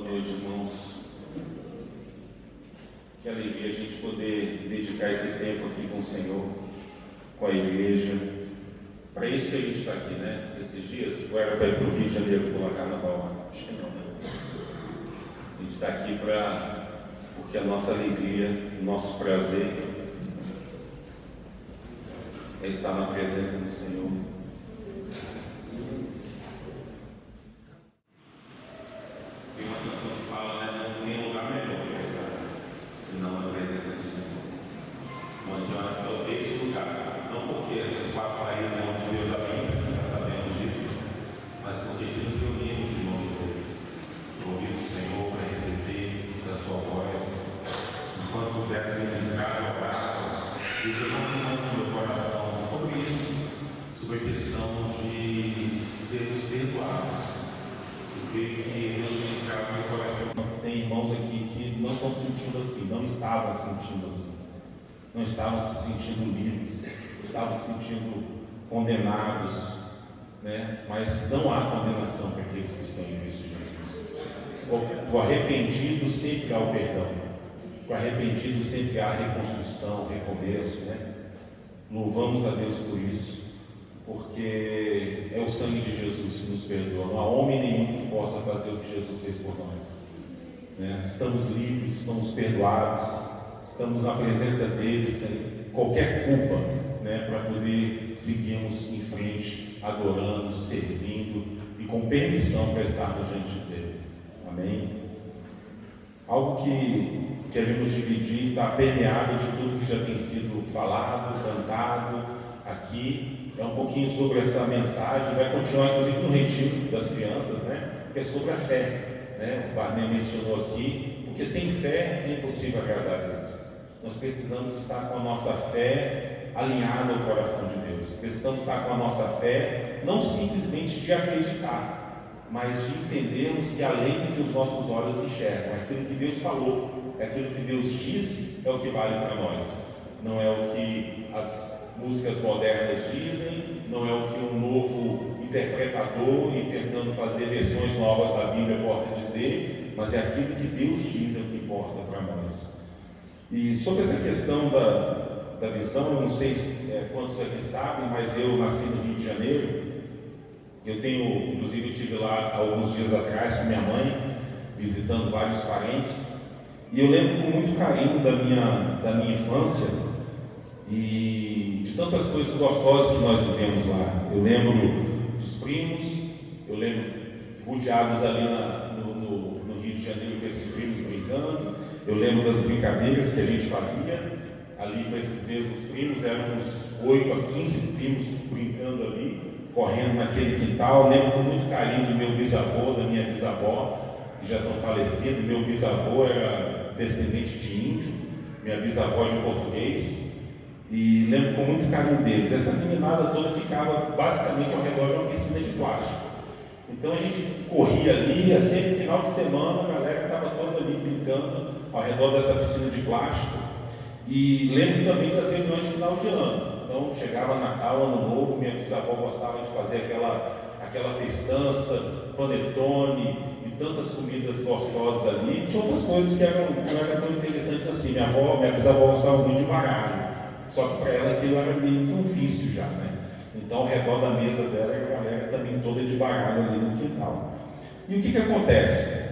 meus irmãos. Que alegria a gente poder dedicar esse tempo aqui com o Senhor, com a igreja. Para isso que a gente está aqui, né? Esses dias, ou era para ir para o Rio de Janeiro pular carnaval? Acho que não, né? A gente está aqui porque a nossa alegria, o nosso prazer é estar na presença do Senhor. Tem uma canção que fala, né? Não tem lugar melhor para estar, senão na presença do Senhor. Uma Diana falou, esse lugar, não porque esses 4 países é onde Deus habita, já sabemos disso, mas porque aqui nos reunimos em nome dele, ouvir o Senhor para receber da sua voz, enquanto o Beto ministrar, orar, Deus eu confirmando no meu coração sobre isso, sobre a questão de sermos perdoados. Eu creio que Deus ministrar no meu coração. Tem irmãos aqui que não estão sentindo assim, não estavam sentindo assim. Não estavam se sentindo livres, estavam se sentindo condenados, né? Mas não há condenação para aqueles que estão em Cristo Jesus. O arrependido sempre há o perdão, o arrependido sempre há a reconstrução, o recomeço, né? Louvamos a Deus por isso, porque é o sangue de Jesus que nos perdoa. Não há homem nenhum que possa fazer o que Jesus fez por nós, né? Estamos livres, estamos perdoados. Estamos na presença dele sem qualquer culpa, né, para poder seguirmos em frente, adorando, servindo e com permissão para estarmos diante dele. Amém? Algo que queremos dividir está permeado de tudo que já tem sido falado, cantado aqui. É um pouquinho sobre essa mensagem, vai continuar inclusive no retiro das crianças, né, que é sobre a fé, né? O Barney mencionou aqui, porque sem fé é impossível agradar a Deus. Nós precisamos estar com a nossa fé alinhada ao coração de Deus. Precisamos estar com a nossa fé, não simplesmente de acreditar, mas de entendermos que além do que os nossos olhos enxergam, aquilo que Deus falou, aquilo que Deus disse, é o que vale para nós. Não é o que as músicas modernas dizem, não é o que um novo interpretador e tentando fazer versões novas da Bíblia possa dizer, mas é aquilo que Deus diz é o que importa para nós. E sobre essa questão da visão, eu não sei quantos aqui sabem, mas eu nasci no Rio de Janeiro. Eu tenho, inclusive, estive lá alguns dias atrás com minha mãe, visitando vários parentes. E eu lembro com muito carinho da minha infância e de tantas coisas gostosas que nós vivemos lá. Eu lembro dos primos, eu lembro rodeados ali no Rio de Janeiro com esses primos brincando. Eu lembro das brincadeiras que a gente fazia ali com esses mesmos primos, eram uns 8 a 15 primos brincando ali, correndo naquele quintal. Eu lembro com muito carinho do meu bisavô, da minha bisavó, que já são falecidos. Meu bisavô era descendente de índio, minha bisavó de português, e lembro com muito carinho deles. Essa meninada toda ficava basicamente ao redor de uma piscina de plástico. Então a gente corria ali, sempre final de semana, a galera estava toda ali brincando ao redor dessa piscina de plástico. E lembro também das reuniões de final de ano. Então chegava Natal, Ano Novo, minha bisavó gostava de fazer aquela festança, panetone e tantas comidas gostosas ali. Tinha outras coisas que não eram tão interessantes assim. Minha bisavó gostava muito de baralho, só que para ela aquilo era meio que um vício já, né? Então ao redor da mesa dela a galera também toda de baralho ali no quintal. E o que acontece?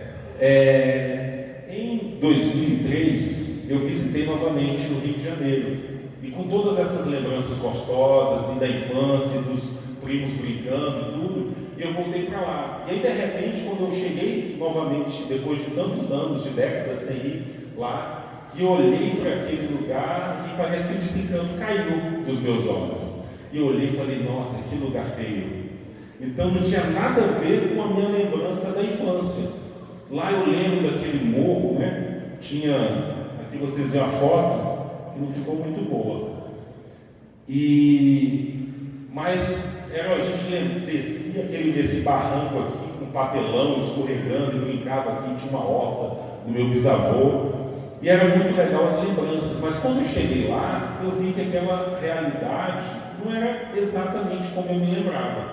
Em 2003, eu visitei novamente no Rio de Janeiro, e com todas essas lembranças gostosas, e da infância, dos primos brincando e tudo, eu voltei para lá. E aí, de repente, quando eu cheguei novamente, depois de tantos anos, de décadas sem ir lá, e eu olhei para aquele lugar, e parece que o desencanto caiu dos meus olhos. E eu olhei e falei, nossa, que lugar feio. Então não tinha nada a ver com a minha lembrança da infância. Lá eu lembro daquele morro, né? Aqui vocês veem a foto, que não ficou muito boa. Mas a gente descia esse barranco aqui, com papelão escorregando, e brincava aqui, tinha uma horta do meu bisavô. E era muito legal as lembranças. Mas quando eu cheguei lá, eu vi que aquela realidade não era exatamente como eu me lembrava.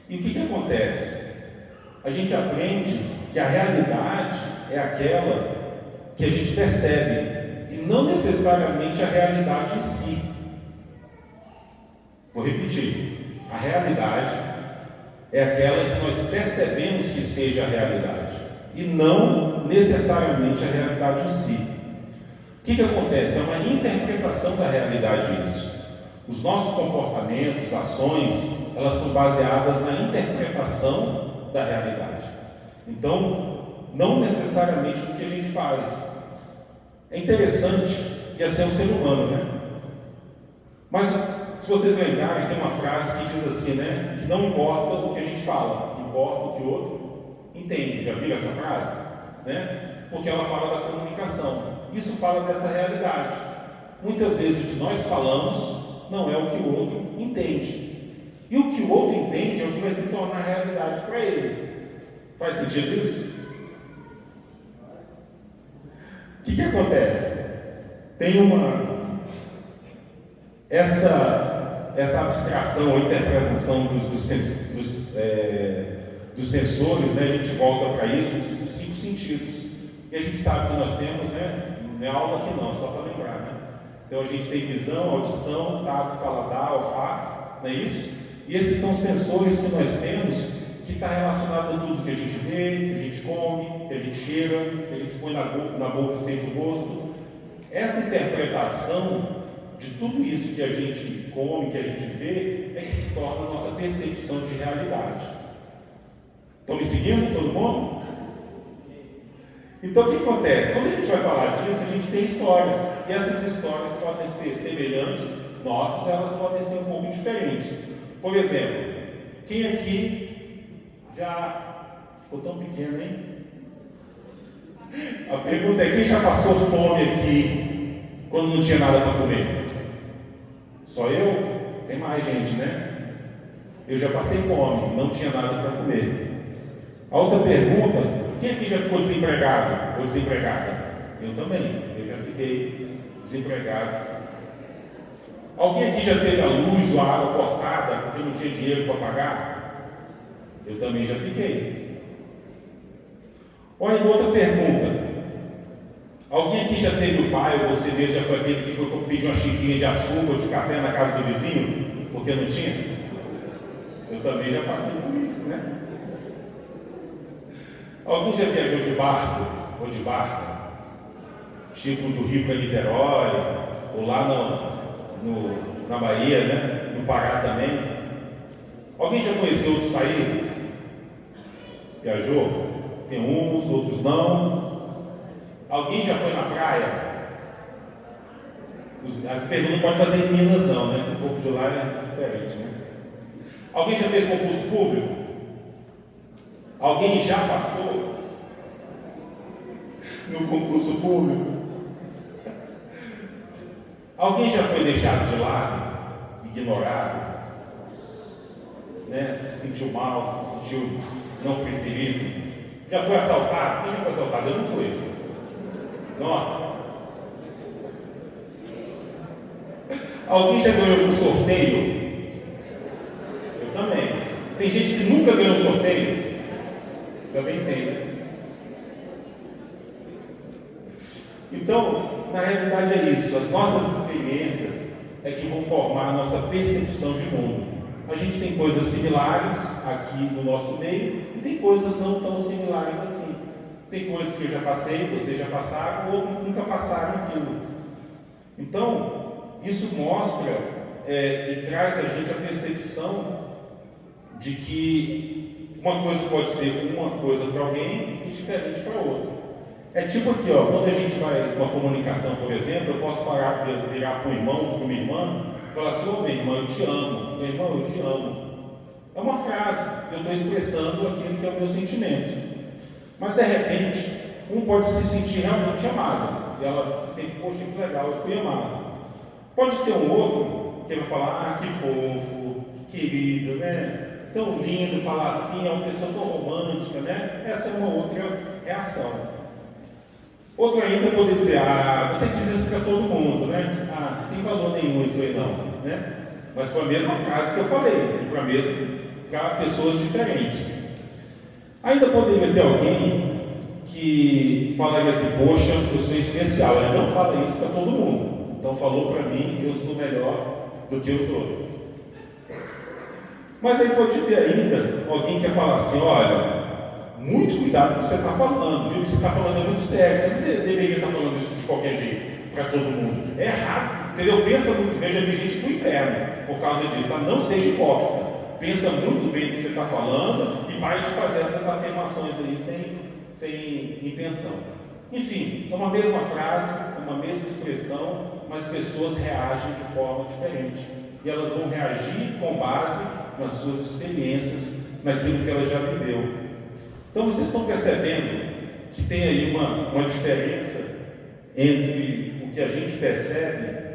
E o que acontece? A gente aprende que a realidade é aquela que a gente percebe, e não necessariamente a realidade em si. Vou repetir. A realidade é aquela que nós percebemos que seja a realidade, e não necessariamente a realidade em si. O que acontece? É uma interpretação da realidade isso. Os nossos comportamentos, ações, elas são baseadas na interpretação da realidade. Então, não necessariamente do que a gente faz. É interessante, e assim é o ser humano, né? Mas, se vocês lembrarem, tem uma frase que diz assim, né? Que não importa o que a gente fala, importa o que o outro entende. Já viram essa frase? Né? Porque ela fala da comunicação. Isso fala dessa realidade. Muitas vezes o que nós falamos não é o que o outro entende. E o que o outro entende é o que vai se tornar realidade para ele. Faz sentido isso? O que acontece? Tem essa abstração ou interpretação dos sensores, né? A gente volta para isso, os 5 sentidos. E a gente sabe que nós temos, né? Não é aula aqui não, só para lembrar, né? Então a gente tem visão, audição, tato, paladar, olfato, não é isso? E esses são sensores que nós temos, que está relacionado a tudo que a gente vê, que a gente come, que a gente cheira, que a gente põe na boca e sente o gosto. Essa interpretação de tudo isso que a gente come, que a gente vê, é que se torna a nossa percepção de realidade. Estão me seguindo, todo mundo? Então o que acontece? Quando a gente vai falar disso, a gente tem histórias. E essas histórias podem ser semelhantes, nossas, elas podem ser um pouco diferentes. Por exemplo, quem aqui já ficou tão pequeno, hein? A pergunta é: quem já passou fome aqui quando não tinha nada para comer? Só eu? Tem mais gente, né? Eu já passei fome, não tinha nada para comer. A outra pergunta: quem aqui já ficou desempregado ou desempregada? Eu também, eu já fiquei desempregado. Alguém aqui já teve a luz ou a água cortada porque não tinha dinheiro para pagar? Eu também já fiquei. Olha, outra pergunta: alguém aqui já teve o pai ou você mesmo já foi aquele que foi pedir uma xícara de açúcar ou de café na casa do vizinho porque não tinha? Eu também já passei por isso, né? Alguém já viajou de barco ou de barca? Tipo do Rio para Niterói, ou lá na Bahia, né? No Pará também. Alguém já conheceu outros países? Viajou? Tem uns, outros não. Alguém já foi na praia? As perguntas não pode fazer em Minas não, né? O povo de lá é diferente, né? Alguém já fez concurso público? Alguém já passou no concurso público? Alguém já foi deixado de lado, ignorado, né? Se sentiu mal, se sentiu não preferido? Já foi assaltado? Quem já foi assaltado? Eu não fui. Não. Alguém já ganhou um sorteio? Eu também. Tem gente que nunca ganhou sorteio? Também tem. Então, na realidade é isso. As nossas experiências é que vão formar a nossa percepção de mundo. A gente tem coisas similares aqui no nosso meio e tem coisas não tão similares assim. Tem coisas que eu já passei, vocês já passaram, outros nunca passaram aquilo. Então, isso mostra e traz a gente a percepção de que uma coisa pode ser uma coisa para alguém e diferente para outra. É tipo aqui, ó, quando a gente vai numa comunicação, por exemplo, eu posso virar para um irmão, para uma irmã, e falar assim: ô, minha irmã, eu te amo. Meu irmão, eu te amo. É uma frase, eu estou expressando aquilo que é o meu sentimento. Mas, de repente, um pode se sentir realmente amado. E ela se sente: poxa, que legal, eu fui amado. Pode ter um outro que vai falar: ah, que fofo, que querido, né? Tão lindo falar assim, é uma pessoa tão romântica, né? Essa é uma outra reação. Outro ainda pode dizer: ah, você diz isso para todo mundo, né? Ah, não tem valor nenhum isso aí não, né? Mas foi a mesma frase que eu falei, para pessoas diferentes. Ainda poderia ter alguém que falaria assim: poxa, eu sou especial. Ele não fala isso para todo mundo. Então falou para mim, eu sou melhor do que os outros. Mas aí pode ter ainda alguém que ia falar assim: olha, muito cuidado com o que você está falando, viu? O que você está falando é muito sério, você não deveria estar falando isso de qualquer jeito para todo mundo. É errado, entendeu? Pensa muito bem, já vi gente para o inferno por causa disso, tá? Não seja hipócrita. Pensa muito bem o que você está falando e pare de fazer essas afirmações aí sem intenção. Enfim, é uma mesma frase, é uma mesma expressão, mas pessoas reagem de forma diferente. E elas vão reagir com base nas suas experiências, naquilo que ela já viveu. Então vocês estão percebendo que tem aí uma diferença entre o que a gente percebe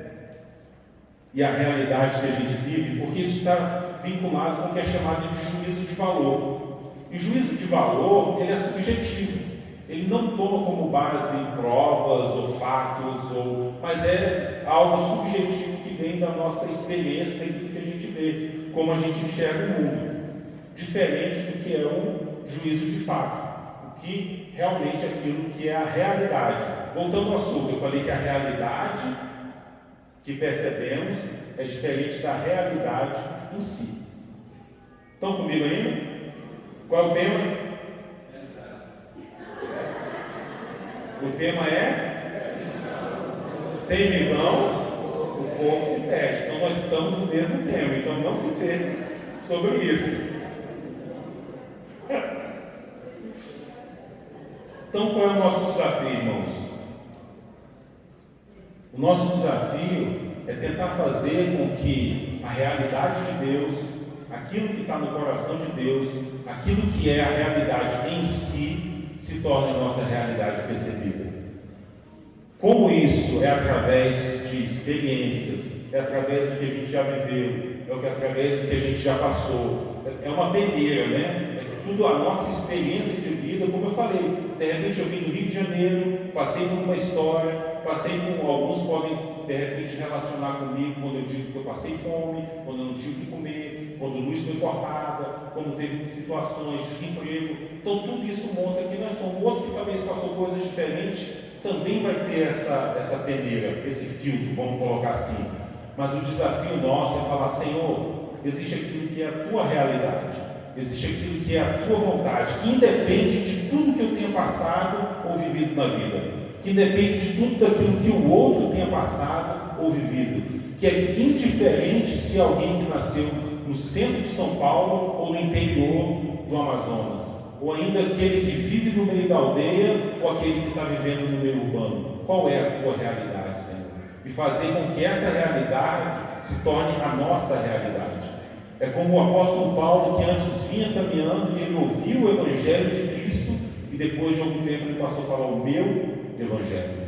e a realidade que a gente vive, porque isso está vinculado com o que é chamado de juízo de valor. E o juízo de valor, ele é subjetivo. Ele não toma como base provas ou fatos, mas é algo subjetivo que vem da nossa experiência, daquilo que a gente vê, como a gente enxerga o mundo. Diferente do que é um juízo de fato, o que realmente é aquilo que é a realidade. Voltando ao assunto, eu falei que a realidade que percebemos é diferente da realidade em si. Estão comigo ainda? Qual é o tema? O tema é: sem visão, o povo se perde. Então nós estamos no mesmo tema, então não se perca sobre isso. Então qual é o nosso desafio, irmãos? O nosso desafio é tentar fazer com que a realidade de Deus, aquilo que está no coração de Deus, aquilo que é a realidade em si, se torne a nossa realidade percebida. Como isso é através de experiências, é através do que a gente já viveu, é através do que a gente já passou. É uma peneira, né? É tudo a nossa experiência de vida, como eu falei. De repente eu vim do Rio de Janeiro, passei por uma história, passei por alguns podem de repente relacionar comigo quando eu digo que eu passei fome, quando eu não tinha o que comer, quando a luz foi cortada, quando teve situações, desemprego. Então tudo isso monta que nós somos. O outro que talvez passou coisas diferentes também vai ter essa peneira, esse filtro, vamos colocar assim. Mas o desafio nosso é falar: Senhor, existe aquilo que é a tua realidade, existe aquilo que é a tua vontade, que independe de tudo que eu tenha passado ou vivido na vida, que independe de tudo daquilo que o outro tenha passado ou vivido, que é indiferente se alguém que nasceu no centro de São Paulo ou no interior do Amazonas, ou ainda aquele que vive no meio da aldeia ou aquele que está vivendo no meio urbano. Qual é a tua realidade, Senhor? E fazer com que essa realidade se torne a nossa realidade. É como o apóstolo Paulo, que antes vinha caminhando e ele ouviu o Evangelho de Cristo e depois de algum tempo ele passou a falar o meu Evangelho.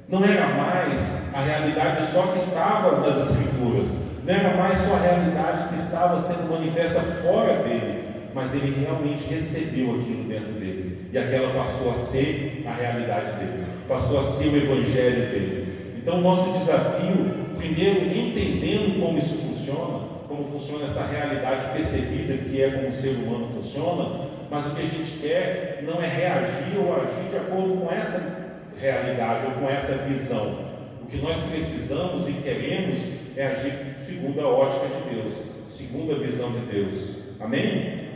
Não era mais a realidade só que estava nas Escrituras, não era mais só a realidade que estava sendo manifesta fora dele, mas ele realmente recebeu aquilo dentro dele, e aquela passou a ser a realidade dele, passou a ser o Evangelho dele. Então o nosso desafio, primeiro, entendendo como isso funciona, como funciona essa realidade percebida que é como o ser humano funciona, mas o que a gente quer não é reagir ou agir de acordo com essa realidade ou com essa visão. O que nós precisamos e queremos é agir segundo a ótica de Deus, segundo a visão de Deus. Amém?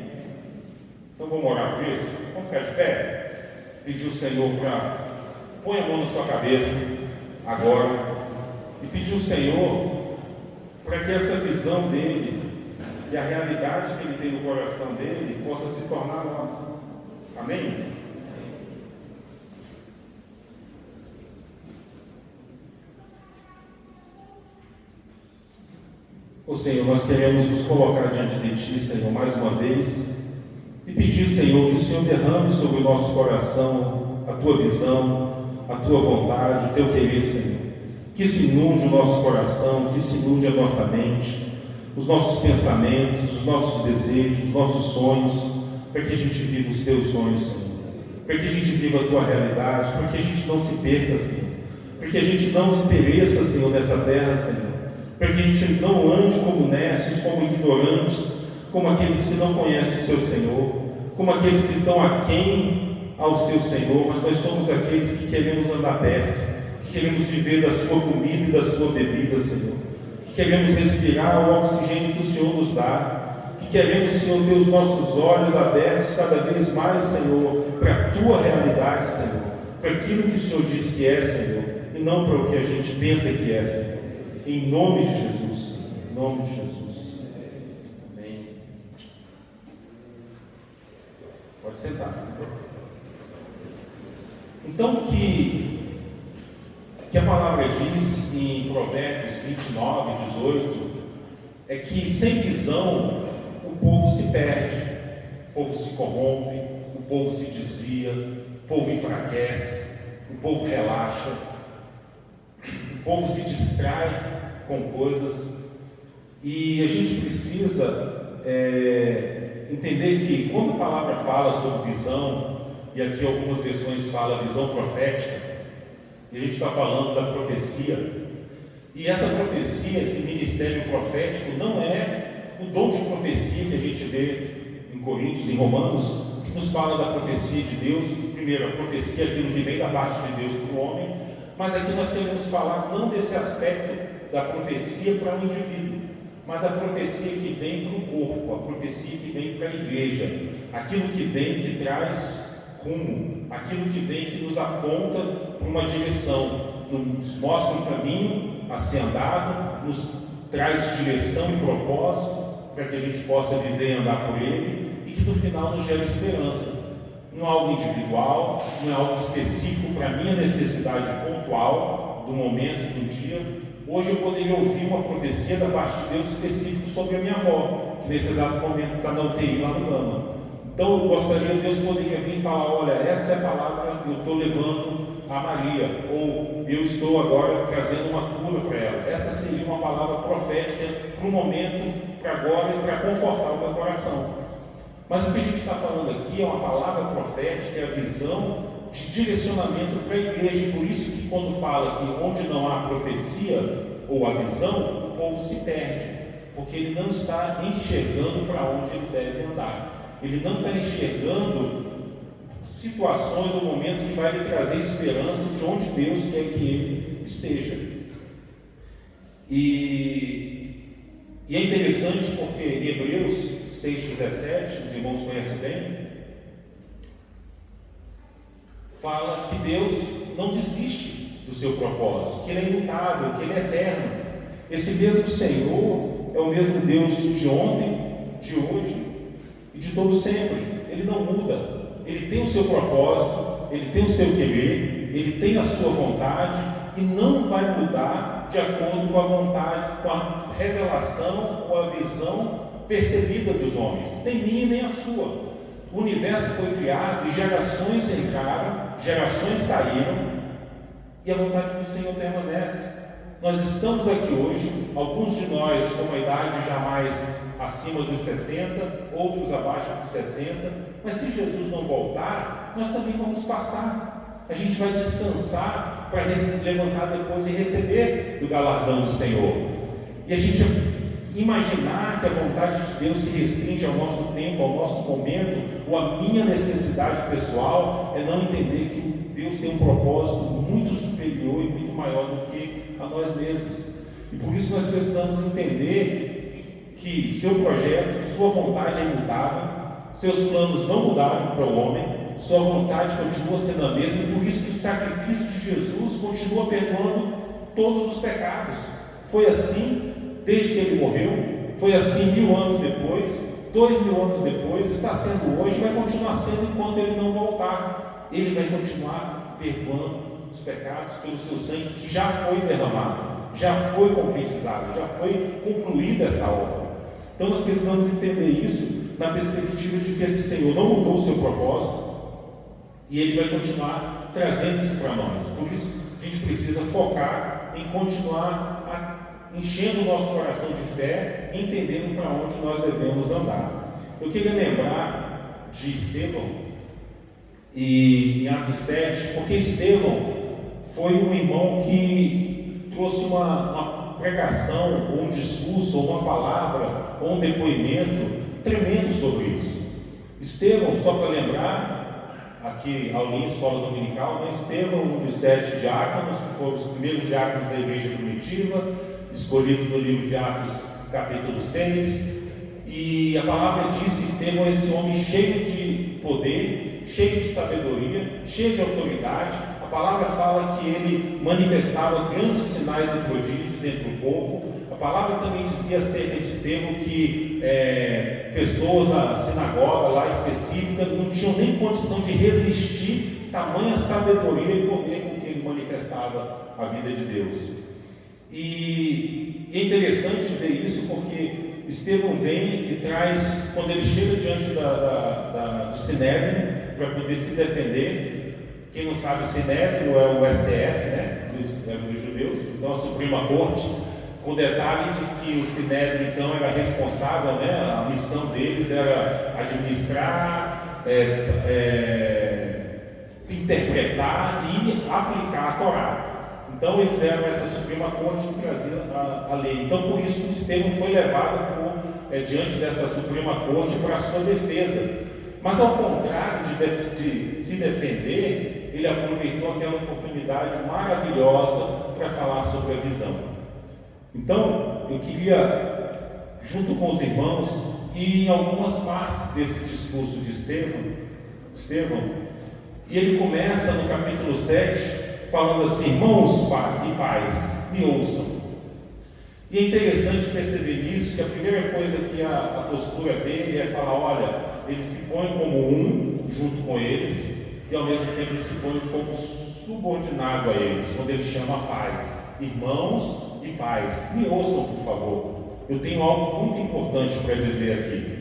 Então vamos orar por isso? Vamos ficar de pé? Pedir ao Senhor para põe a mão na sua cabeça agora e pedir ao Senhor para que essa visão dele e a realidade que ele tem no coração dele possa se tornar nossa. Amém? Ô Senhor, nós queremos nos colocar diante de Ti, Senhor, mais uma vez, e pedir, Senhor, que o Senhor derrame sobre o nosso coração a Tua visão, a Tua vontade, o Teu querer, Senhor. Que isso inunde o nosso coração, que isso inunde a nossa mente, os nossos pensamentos, os nossos desejos, os nossos sonhos, para que a gente viva os Teus sonhos, Senhor. Para que a gente viva a Tua realidade, para que a gente não se perca, Senhor. Para que a gente não se pereça, Senhor, nessa terra, Senhor. Para que a gente não ande como nécios, como ignorantes, como aqueles que não conhecem o seu Senhor, como aqueles que estão aquém ao seu Senhor, mas nós somos aqueles que queremos andar perto, que queremos viver da sua comida e da sua bebida, Senhor, que queremos respirar o oxigênio que o Senhor nos dá, que queremos, Senhor, ter os nossos olhos abertos cada vez mais, Senhor, para a tua realidade, Senhor, para aquilo que o Senhor diz que é, Senhor, e não para o que a gente pensa que é, Senhor. Em nome de Jesus. Em nome de Jesus. Amém. Pode sentar. Então, que a palavra diz em Provérbios 29, 18, é que sem visão o povo se perde, o povo se corrompe, o povo se desvia, o povo enfraquece, o povo relaxa, o povo se distrai com coisas, e a gente precisa entender que quando a palavra fala sobre visão, e aqui algumas versões falam visão profética, e a gente está falando da profecia, e essa profecia, esse ministério profético, não é o dom de profecia que a gente vê em Coríntios, em Romanos, que nos fala da profecia de Deus. Primeiro, a profecia é aquilo que vem da parte de Deus para o homem, mas aqui nós queremos falar não desse aspecto da profecia para o indivíduo, mas a profecia que vem para o corpo, a profecia que vem para a igreja, aquilo que vem que traz rumo, aquilo que vem que nos aponta para uma direção, nos mostra um caminho a ser andado, nos traz direção e propósito para que a gente possa viver e andar por ele, e que no final nos gera esperança. Não é algo individual, não é algo específico para a minha necessidade pontual do momento, do dia. Hoje eu poderia ouvir uma profecia da parte de Deus específica sobre a minha avó, que nesse exato momento está na UTI lá no Gama. Então eu gostaria, Deus poderia vir e falar: olha, essa é a palavra que eu estou levando a Maria, ou eu estou agora trazendo uma cura para ela. Essa seria uma palavra profética para o momento, para agora, e para confortar o meu coração. Mas o que a gente está falando aqui é uma palavra profética, é a visão de direcionamento para a igreja, e por isso que quando fala que onde não há profecia ou a visão, o povo se perde, porque ele não está enxergando para onde ele deve andar, ele não está enxergando situações ou momentos que vai lhe trazer esperança de onde Deus quer que ele esteja. E é interessante porque em Hebreus 6,17, os irmãos conhecem bem, fala que Deus não desiste do seu propósito, que Ele é imutável, que Ele é eterno. Esse mesmo Senhor é o mesmo Deus de ontem, de hoje e de todo sempre. Ele não muda. Ele tem o seu propósito, Ele tem o seu querer, Ele tem a sua vontade e não vai mudar de acordo com a vontade, com a revelação ou a visão percebida dos homens, nem minha nem a sua. O universo foi criado e gerações entraram, gerações saíram, e a vontade do Senhor permanece. Nós estamos aqui hoje, alguns de nós com uma idade já mais acima dos 60, outros abaixo dos 60, mas se Jesus não voltar, nós também vamos passar. A gente vai descansar para levantar depois e receber do galardão do Senhor. E a gente imaginar que a vontade de Deus se restringe ao nosso tempo, ao nosso momento, ou à minha necessidade pessoal, é não entender que Deus tem um propósito muito superior e muito maior do que a nós mesmos. E por isso nós precisamos entender que seu projeto, sua vontade é imutável, seus planos não mudaram para o homem, sua vontade continua sendo a mesma, e por isso que o sacrifício de Jesus continua perdoando todos os pecados. Foi assim desde que ele morreu, foi assim 1000 anos depois, 2000 anos depois, está sendo hoje, vai continuar sendo enquanto ele não voltar. Ele vai continuar perdoando os pecados pelo seu sangue que já foi derramado, já foi concretizado, já foi concluída essa obra. Então nós precisamos entender isso na perspectiva de que esse Senhor não mudou o seu propósito e Ele vai continuar trazendo isso para nós. Por isso a gente precisa focar em continuar enchendo o nosso coração de fé, entendendo para onde nós devemos andar. Eu queria lembrar de Estevão, e em Atos 7, porque Estevão foi um irmão que trouxe uma pregação, ou um discurso, ou uma palavra, ou um depoimento tremendo sobre isso. Estevão, só para lembrar, aqui Aulinho, escola dominical, né? Estevão, um dos 7 diáconos, que foram os primeiros diáconos da igreja primitiva, escolhido no livro de Atos, capítulo 6. E a palavra diz que Estevão é esse homem cheio de poder, cheio de sabedoria, cheio de autoridade. A palavra fala que ele manifestava grandes sinais e prodígios entre o povo. A palavra também dizia acerca de Estevão que pessoas na sinagoga lá específica não tinham nem condição de resistir tamanha sabedoria e poder com que ele manifestava a vida de Deus. E é interessante ver isso porque Estevão vem e traz, quando ele chega diante do Sinédrio para poder se defender. Quem não sabe, o Sinédrio é o STF, né, dos judeus, então a Suprema Corte, com o detalhe de que o Sinédrio então era responsável, né, a missão deles era administrar, interpretar e aplicar a Torá. Então eles eram essa Suprema Corte que trazia a lei. Então por isso Estevão foi levado diante dessa Suprema Corte para a sua defesa. Mas ao contrário de se defender, ele aproveitou aquela oportunidade maravilhosa para falar sobre a visão. Então eu queria, junto com os irmãos, ir em algumas partes desse discurso de Estevão, e ele começa no capítulo 7 falando assim: irmãos e pais, me ouçam. E é interessante perceber nisso, que a primeira coisa que a postura dele é falar: olha, ele se põe como um junto com eles, e ao mesmo tempo ele se põe como subordinado a eles, quando ele chama pais, irmãos e pais. Me ouçam, por favor, eu tenho algo muito importante para dizer aqui.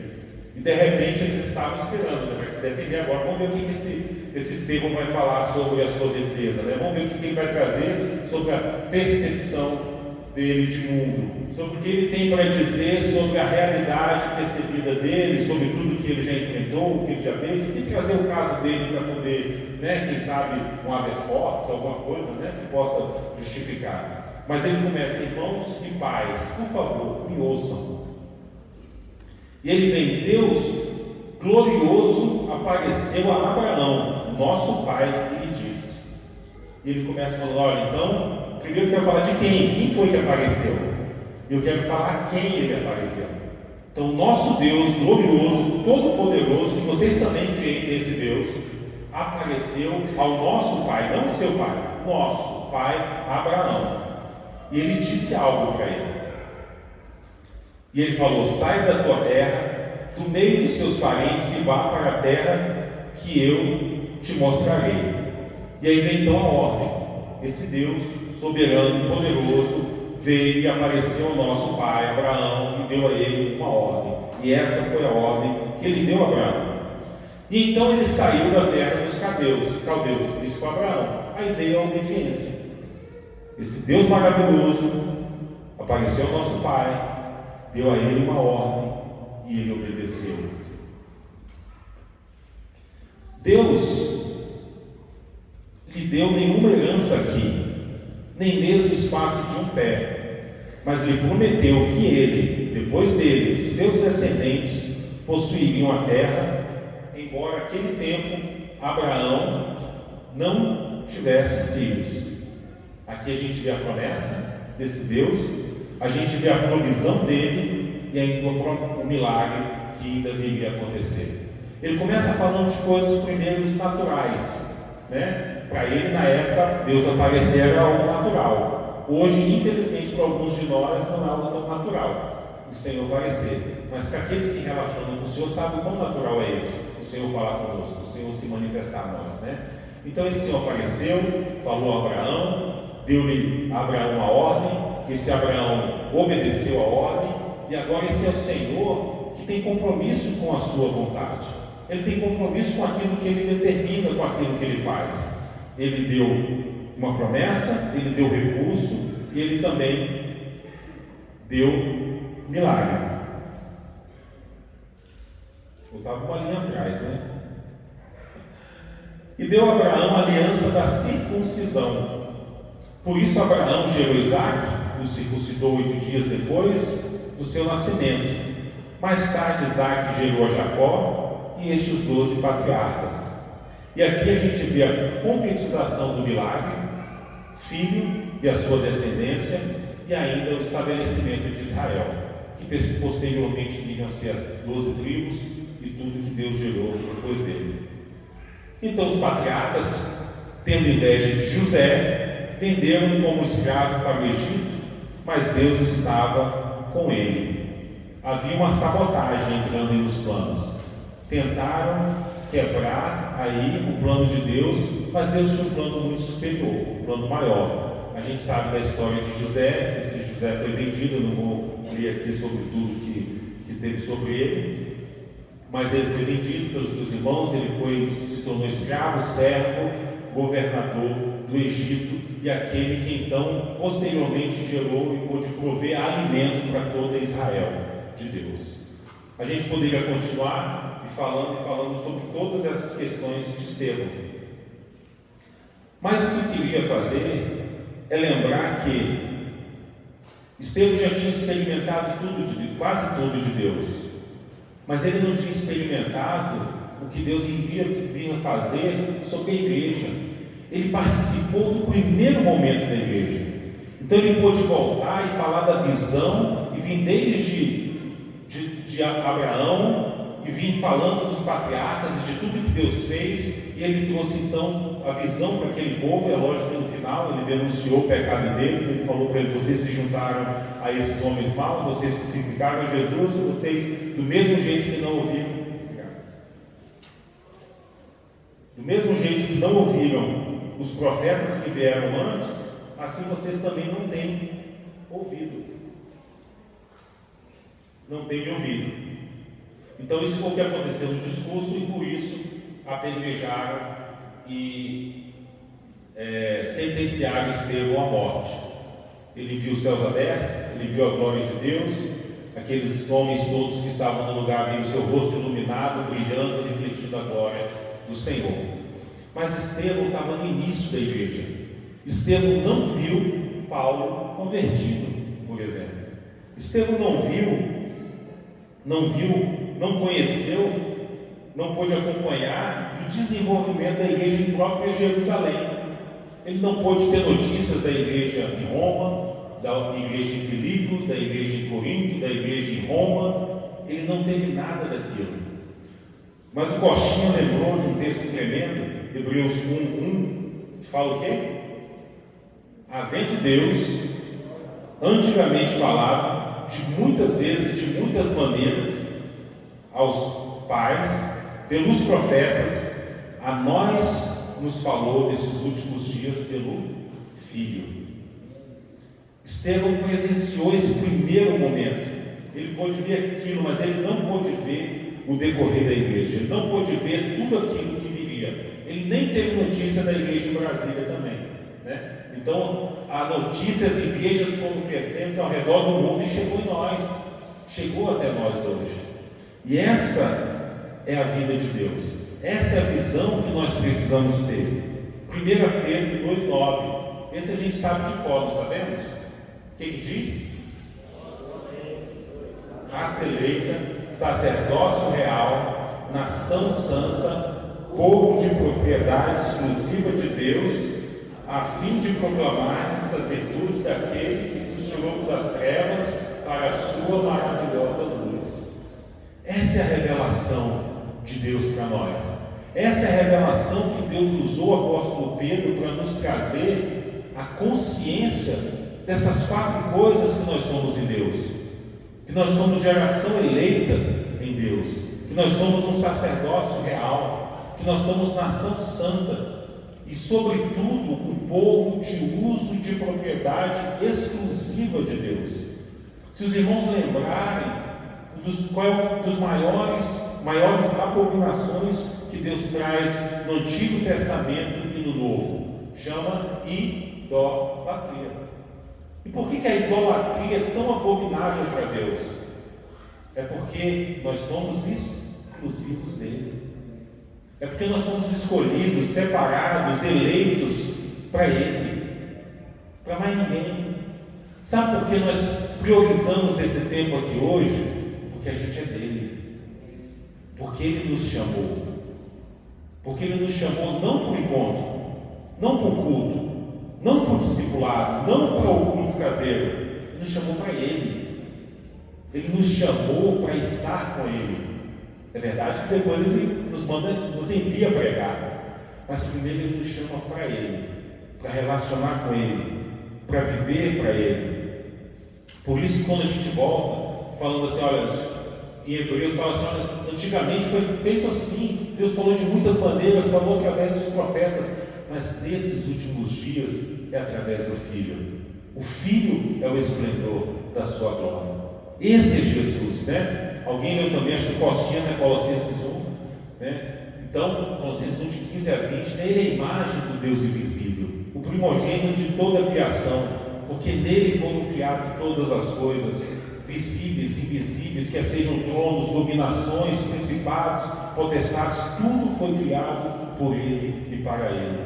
E de repente eles estavam esperando, né, para se defender agora. Vamos ver o que esse Estevão vai falar sobre a sua defesa, né? Vamos ver o que ele vai trazer sobre a percepção dele de mundo, sobre o que ele tem para dizer sobre a realidade percebida dele, sobre tudo que ele já enfrentou, o que ele já fez, e trazer o caso dele para poder, né, quem sabe, um habeas corpus, alguma coisa, né, que possa justificar. Mas ele começa: irmãos e pais, por favor, me ouçam. E ele vem: Deus glorioso apareceu a Abraão, nosso pai, e lhe disse. E ele começa falando: olha, então, primeiro eu quero falar de quem foi que apareceu. Eu quero falar a quem ele apareceu. Então, nosso Deus glorioso, todo-poderoso, que vocês também creem nesse Deus, apareceu ao nosso pai, não seu pai, nosso pai Abraão. E ele disse algo para ele. E ele falou: sai da tua terra, do meio dos seus parentes, e vá para a terra que eu te mostrarei. E aí vem então a ordem. Esse Deus soberano, poderoso, veio e apareceu ao nosso pai Abraão e deu a ele uma ordem. E essa foi a ordem que ele deu a Abraão. E então ele saiu da terra dos caldeus, isso foi Abraão. Aí veio a obediência. Esse Deus maravilhoso apareceu ao nosso pai, deu a ele uma ordem e ele obedeceu. Deus lhe deu nenhuma herança aqui, nem mesmo espaço de um pé, mas lhe prometeu que ele, depois dele, seus descendentes possuiriam a terra, embora naquele tempo Abraão não tivesse filhos. Aqui a gente vê a promessa desse Deus, a gente vê a provisão dele e ainda o milagre que ainda viria a acontecer. Ele começa falando de coisas primeiro naturais, né? Para ele, na época, Deus aparecer era algo natural. Hoje, infelizmente, para alguns de nós, não é algo tão natural o Senhor aparecer. Mas para aqueles que relacionam com o Senhor, sabem o quão natural é isso, o Senhor falar conosco, o Senhor se manifestar a nós, né? Então esse Senhor apareceu, falou a Abraão, deu-lhe a Abraão a ordem, esse Abraão obedeceu a ordem, e agora esse é o Senhor que tem compromisso com a sua vontade. Ele tem compromisso com aquilo que ele determina, com aquilo que ele faz. Ele deu uma promessa, ele deu recurso e ele também deu milagre. Botava uma linha atrás, né? E deu a Abraão a aliança da circuncisão. Por isso Abraão gerou Isaque, o circuncidou 8 dias depois do seu nascimento. Mais tarde Isaque gerou a Jacó, e estes 12 patriarcas. E aqui a gente vê a concretização do milagre, filho e a sua descendência, e ainda o estabelecimento de Israel, que posteriormente viriam a ser as 12 tribos e tudo que Deus gerou depois dele. Então os patriarcas, tendo inveja de José, venderam-no como escravo para o Egito, mas Deus estava com ele. Havia uma sabotagem entrando nos planos. Tentaram quebrar aí o plano de Deus, mas Deus tinha um plano muito superior, um plano maior. A gente sabe da história de José. Esse José foi vendido, eu não vou ler aqui sobre tudo que teve sobre ele, mas ele foi vendido pelos seus irmãos, ele se tornou escravo, servo, governador do Egito, e aquele que então posteriormente gerou e pôde prover alimento para toda Israel de Deus. A gente poderia continuar falando sobre todas essas questões de Estevão, mas o que eu queria fazer é lembrar que Estevão já tinha experimentado quase tudo de Deus, mas ele não tinha experimentado o que Deus vinha fazer sobre a igreja. Ele participou do primeiro momento da igreja, então ele pôde voltar e falar da visão, e vir desde de Abraão, e vir falando dos patriarcas e de tudo que Deus fez, e ele trouxe então a visão para aquele povo. É lógico que no final ele denunciou o pecado deles, ele falou para eles: vocês se juntaram a esses homens maus, vocês crucificaram Jesus, vocês, do mesmo jeito que não ouviram os profetas que vieram antes, assim vocês também não têm ouvido. Não têm me ouvido. Então isso foi o que aconteceu no discurso, e por isso apedrejaram e sentenciaram Estevão à morte. Ele viu os céus abertos, ele viu a glória de Deus, aqueles homens todos que estavam no lugar viam o seu rosto iluminado, brilhando, refletindo a glória do Senhor. Mas Estevão estava no início da igreja. Estevão não viu Paulo convertido, por exemplo. Estevão não conheceu, não pôde acompanhar o desenvolvimento da igreja em própria Jerusalém. Ele não pôde ter notícias da igreja em Roma, da igreja em Filipos, da igreja em Corinto, da igreja em Roma. Ele não teve nada daquilo. Mas o Coxinha lembrou de um texto tremendo, Hebreus 1:1, que fala o quê? Havendo Deus antigamente falado de muitas vezes, de muitas maneiras, aos pais, pelos profetas, a nós nos falou nesses últimos dias pelo Filho. Estevão presenciou esse primeiro momento. Ele pôde ver aquilo, mas ele não pôde ver o decorrer da igreja. Ele não pôde ver tudo aquilo que viria. Ele nem teve notícia da igreja em Brasília também, né? Então, a notícia, as igrejas foram crescendo ao redor do mundo e chegou até nós hoje. E essa é a vida de Deus, essa é a visão que nós precisamos ter. 1 Pedro 2,9, esse a gente sabe de cor, não sabemos? O que diz? Raça eleita, sacerdócio real, nação santa, povo de propriedade exclusiva de Deus, a fim de proclamar as virtudes daquele que nos tirou das trevas para a sua maravilhosa luz. Essa é a revelação de Deus para nós. Essa é a revelação que Deus usou o apóstolo Pedro para nos trazer a consciência dessas 4 coisas que nós somos em Deus. Que nós somos geração eleita em Deus, que nós somos um sacerdócio real, que nós somos nação santa, e sobretudo um povo de uso de propriedade exclusiva de Deus. Se os irmãos lembrarem qual é dos maiores abominações que Deus traz no Antigo Testamento e no Novo, chama idolatria. E por que a idolatria é tão abominável para Deus? É porque nós somos exclusivos dele. É porque nós somos escolhidos, separados, eleitos para Ele, para mais ninguém. Sabe por que nós priorizamos esse tempo aqui hoje? Porque a gente é dele. Porque Ele nos chamou. Porque Ele nos chamou não para o encontro, não para o culto, não para o discipulado, não para o culto caseiro. Ele nos chamou para Ele. Ele nos chamou para estar com Ele. É verdade que depois Ele nos envia pregar. Mas primeiro Ele nos chama para Ele, para relacionar com Ele, para viver para Ele. Por isso, quando a gente volta, falando assim, olha, em Hebreus fala assim, olha, antigamente foi feito assim, Deus falou de muitas maneiras, falou através dos profetas, mas nesses últimos dias é através do Filho. O Filho é o esplendor da sua glória. Esse é Jesus, né? Alguém leu também, acho que Costinha, né? Colossenses 1, né? Então, Colossenses 1, de 15 a 20, né? Ele é a imagem do Deus invisível, o primogênito de toda a criação, porque nele foram criadas todas as coisas, visíveis e invisíveis, quer sejam tronos, dominações, principados, potestades, tudo foi criado por Ele e para Ele.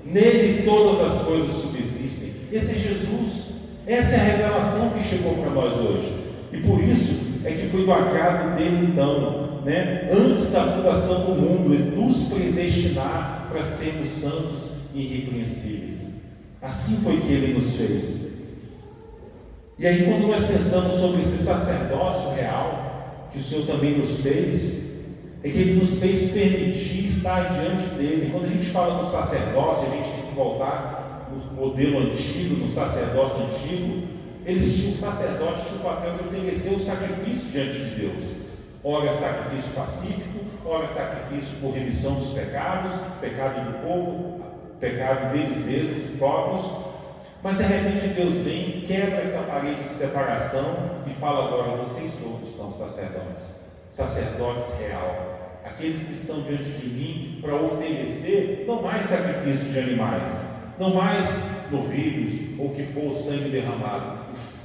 Nele todas as coisas subsistem. Esse é Jesus. Essa é a revelação que chegou para nós hoje. E por isso é que foi do agrado dele então, né, antes da fundação do mundo, nos predestinar para sermos santos e irrepreensíveis. Assim foi que Ele nos fez. E aí, quando nós pensamos sobre esse sacerdócio real, que o Senhor também nos fez, é que Ele nos fez permitir estar diante dEle. Quando a gente fala do sacerdócio, a gente tem que voltar no modelo antigo, no sacerdócio antigo. O sacerdote tinha o papel de oferecer o sacrifício diante de Deus. Ora sacrifício pacífico, ora sacrifício por remissão dos pecados, pecado do povo, pecado deles mesmos, próprios. Mas de repente Deus vem, quebra essa parede de separação e fala: agora vocês todos são sacerdotes, sacerdotes real, aqueles que estão diante de mim para oferecer não mais sacrifício de animais, não mais novilhos ou que for o sangue derramado.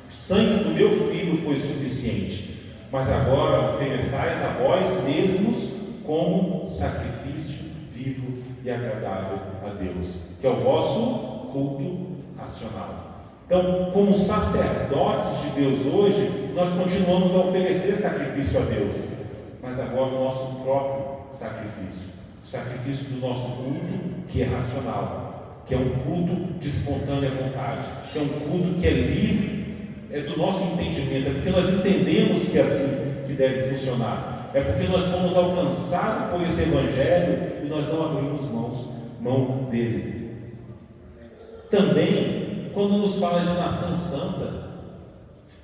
O sangue do meu filho foi suficiente, mas agora ofereçais a vós mesmos como sacrifício vivo e agradável a Deus, que é o vosso culto racional. Então, como sacerdotes de Deus hoje, nós continuamos a oferecer sacrifício a Deus, mas agora o nosso próprio sacrifício, o sacrifício do nosso culto, que é racional, que é um culto de espontânea vontade, que é um culto que é livre, é do nosso entendimento, é porque nós entendemos que é assim que deve funcionar, é porque nós fomos alcançados por esse Evangelho e nós não abrimos mão dele. Também, quando nos fala de nação santa,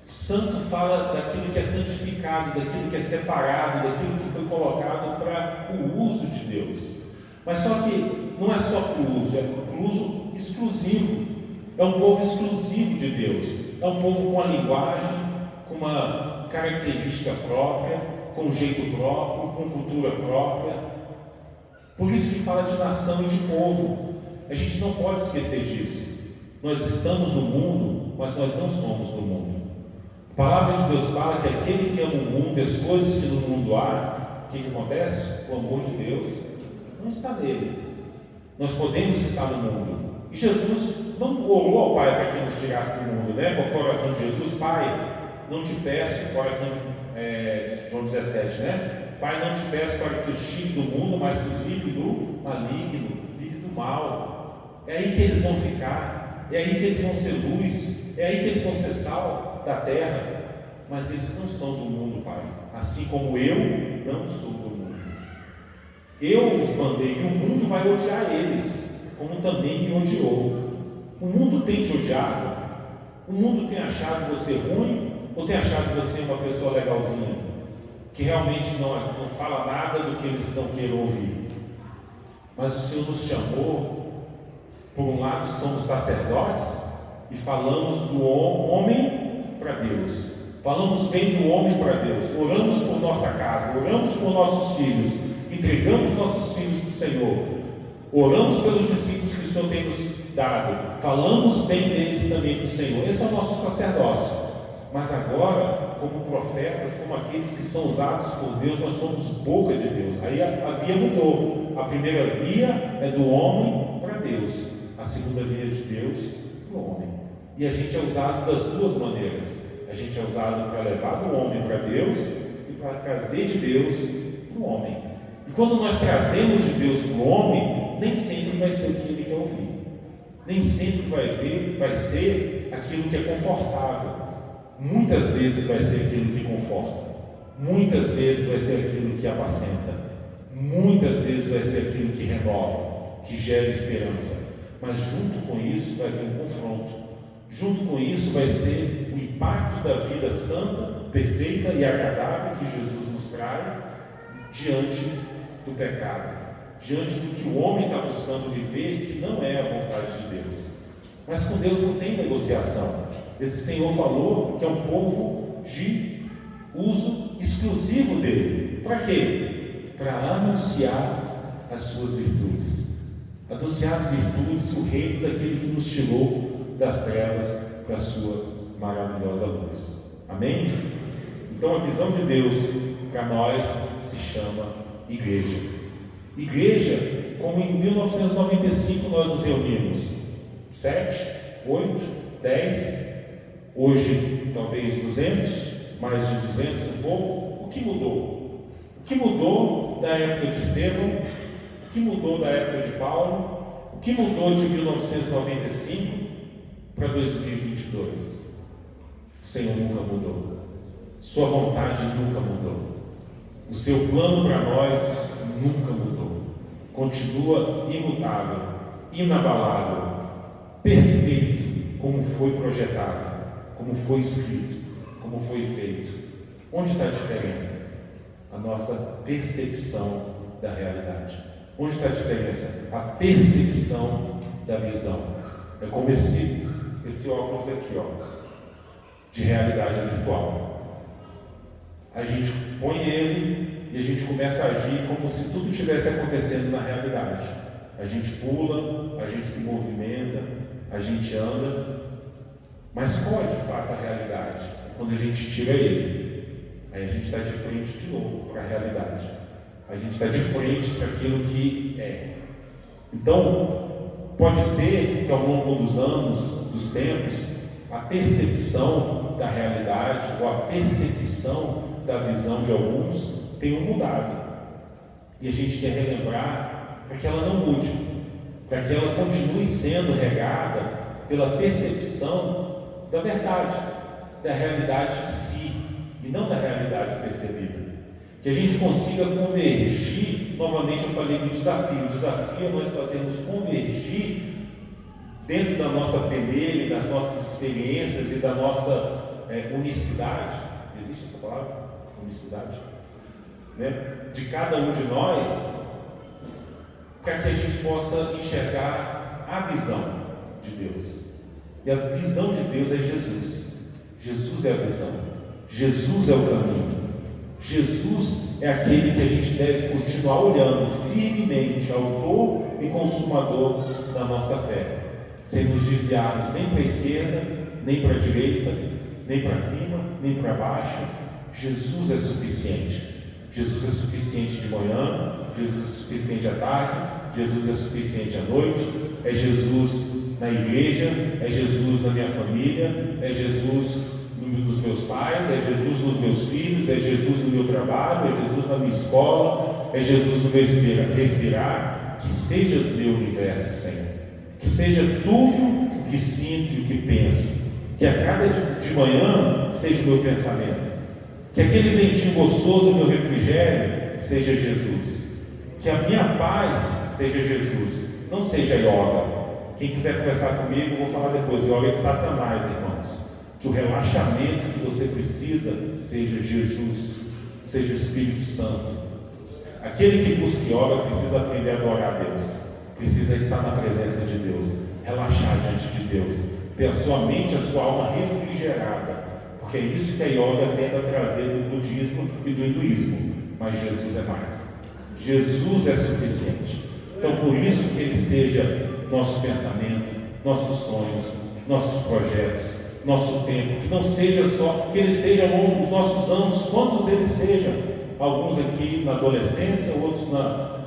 santo fala daquilo que é santificado, daquilo que é separado, daquilo que foi colocado para o uso de Deus. Mas só que não é só para o uso, é para o uso exclusivo. É um povo exclusivo de Deus. É um povo com uma linguagem, com uma característica própria, com um jeito próprio, com cultura própria. Por isso que fala de nação e de povo. A gente não pode esquecer disso. Nós estamos no mundo, mas nós não somos do mundo. A palavra de Deus fala que aquele que ama o mundo e as coisas que no mundo há, o que acontece? O amor de Deus não está nele. Nós podemos estar no mundo. E Jesus não orou ao Pai para que nos tirasse do mundo, né? Qual foi a oração de Jesus? Pai, não te peço, oração de João 17, né? Pai, não te peço para que os tire do mundo, mas que os livre do maligno, livre do mal. É aí que eles vão ficar, é aí que eles vão ser luz, é aí que eles vão ser sal da terra. Mas eles não são do mundo, Pai, assim como eu não sou do mundo. Eu os mandei e o mundo vai odiar eles, como também me odiou. O mundo tem te odiado? O mundo tem achado você ruim? Ou tem achado você uma pessoa legalzinha, que realmente não fala nada do que eles não queiram ouvir? Mas o Senhor nos chamou. Por um lado somos sacerdotes e falamos do homem para Deus, falamos bem do homem para Deus, oramos por nossa casa, oramos por nossos filhos, entregamos nossos filhos para o Senhor, oramos pelos discípulos que o Senhor tem nos dado, falamos bem deles também para o Senhor. Esse é o nosso sacerdócio. Mas agora, como profetas, como aqueles que são usados por Deus, nós somos boca de Deus. Aí a via mudou. A primeira via é do homem para Deus, a segunda via de Deus para o homem. E a gente é usado das duas maneiras. A gente é usado para levar do homem para Deus e para trazer de Deus para o do homem. E quando nós trazemos de Deus para o homem, nem sempre vai ser o que ele quer ouvir. Nem sempre vai ser aquilo que é confortável. Muitas vezes vai ser aquilo que conforta. Muitas vezes vai ser aquilo que apacenta. Muitas vezes vai ser aquilo que renova, que gera esperança. Mas junto com isso vai vir um confronto. Junto com isso vai ser o impacto da vida santa, perfeita e agradável que Jesus nos traz diante do pecado, diante do que o homem está buscando viver, que não é a vontade de Deus. Mas com Deus não tem negociação. Esse Senhor falou que é um povo de uso exclusivo dele. Para quê? Para anunciar as suas virtudes. Anunciar as virtudes, o reino daquele que nos tirou das trevas para a sua maravilhosa luz. Amém? Então a visão de Deus para nós se chama igreja. Igreja, como em 1995 nós nos reunimos. 7, 8, 10, hoje talvez 200, mais de 200 um pouco. O que mudou? O que mudou da época de Estevão? O que mudou da época de Paulo? O que mudou de 1995 para 2022? O Senhor nunca mudou. Sua vontade nunca mudou. O seu plano para nós nunca mudou. Continua imutável, inabalável, perfeito, como foi projetado, como foi escrito, como foi feito. Onde está a diferença? A nossa percepção da realidade. Onde está a diferença? A percepção da visão. É como esse óculos aqui, ó, de realidade virtual. A gente põe ele e a gente começa a agir como se tudo estivesse acontecendo na realidade. A gente pula, a gente se movimenta, a gente anda. Mas qual é de fato a realidade? Quando a gente tira ele, aí a gente está de frente de novo para a realidade. A gente está de frente para aquilo que é. Então, pode ser que ao longo dos anos, dos tempos, a percepção da realidade ou a percepção da visão de alguns tenham mudado. E a gente quer relembrar para que ela não mude, para que ela continue sendo regada pela percepção da verdade, da realidade em si, e não da realidade percebida. Que a gente consiga convergir, novamente eu falei do desafio. O desafio é nós fazermos convergir dentro da nossa penelha, das nossas experiências e da nossa unicidade. Existe essa palavra? Unicidade? Né? De cada um de nós, para que a gente possa enxergar a visão de Deus. E a visão de Deus é Jesus. Jesus é a visão. Jesus é o caminho. Jesus é aquele que a gente deve continuar olhando firmemente, autor e consumador da nossa fé, sem nos desviarmos nem para a esquerda, nem para a direita, nem para cima, nem para baixo. Jesus é suficiente. Jesus é suficiente de manhã, Jesus é suficiente à tarde, Jesus é suficiente à noite. É Jesus na igreja, é Jesus na minha família, é Jesus nos meus pais, é Jesus nos meus filhos, é Jesus no meu trabalho, é Jesus na minha escola, é Jesus no meu respirar. Que sejas meu universo, Senhor. Que seja tudo o que sinto e o que penso. Que a cada de manhã seja o meu pensamento. Que aquele ventinho gostoso, meu refrigério, seja Jesus. Que a minha paz seja Jesus. Não seja yoga. Quem quiser conversar comigo, eu vou falar depois. Yoga é de Satanás, irmãos. Que o relaxamento que você precisa seja Jesus, seja o Espírito Santo. Aquele que busca yoga precisa aprender a adorar a Deus, precisa estar na presença de Deus, relaxar diante de Deus, ter a sua mente, a sua alma refrigerada, porque é isso que a yoga tenta trazer do budismo e do hinduísmo. Mas Jesus é mais. Jesus é suficiente. Então, por isso que Ele seja nosso pensamento, nossos sonhos, nossos projetos, nosso tempo, que não seja só, que Ele seja ao longo dos nossos anos, quantos Ele seja, alguns aqui na adolescência, outros na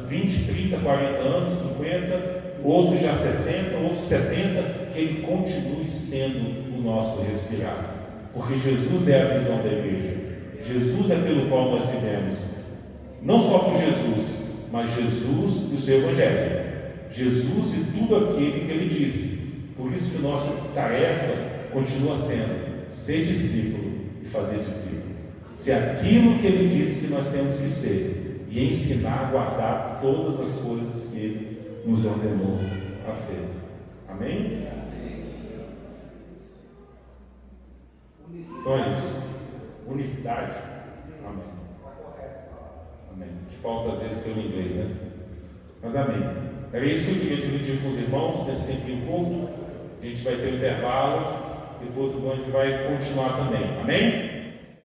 20, 30, 40 anos, 50, outros já 60, outros 70, que Ele continue sendo o nosso respirar, porque Jesus é a visão da igreja, Jesus é pelo qual nós vivemos. não só por Jesus, mas Jesus e o seu Evangelho. Jesus e tudo aquilo que ele disse. Por isso que nossa tarefa continua sendo ser discípulo e fazer discípulo. Ser aquilo que ele disse que nós temos que ser e ensinar a guardar todas as coisas que ele nos ordenou a ser. Amém? Então é isso. Unicidade. Amém. Amém. Que falta às vezes pelo inglês, né? Mas amém. Era isso que eu queria dividir com os irmãos nesse tempinho curto. A gente vai ter um intervalo. Depois o Band vai continuar também. Amém?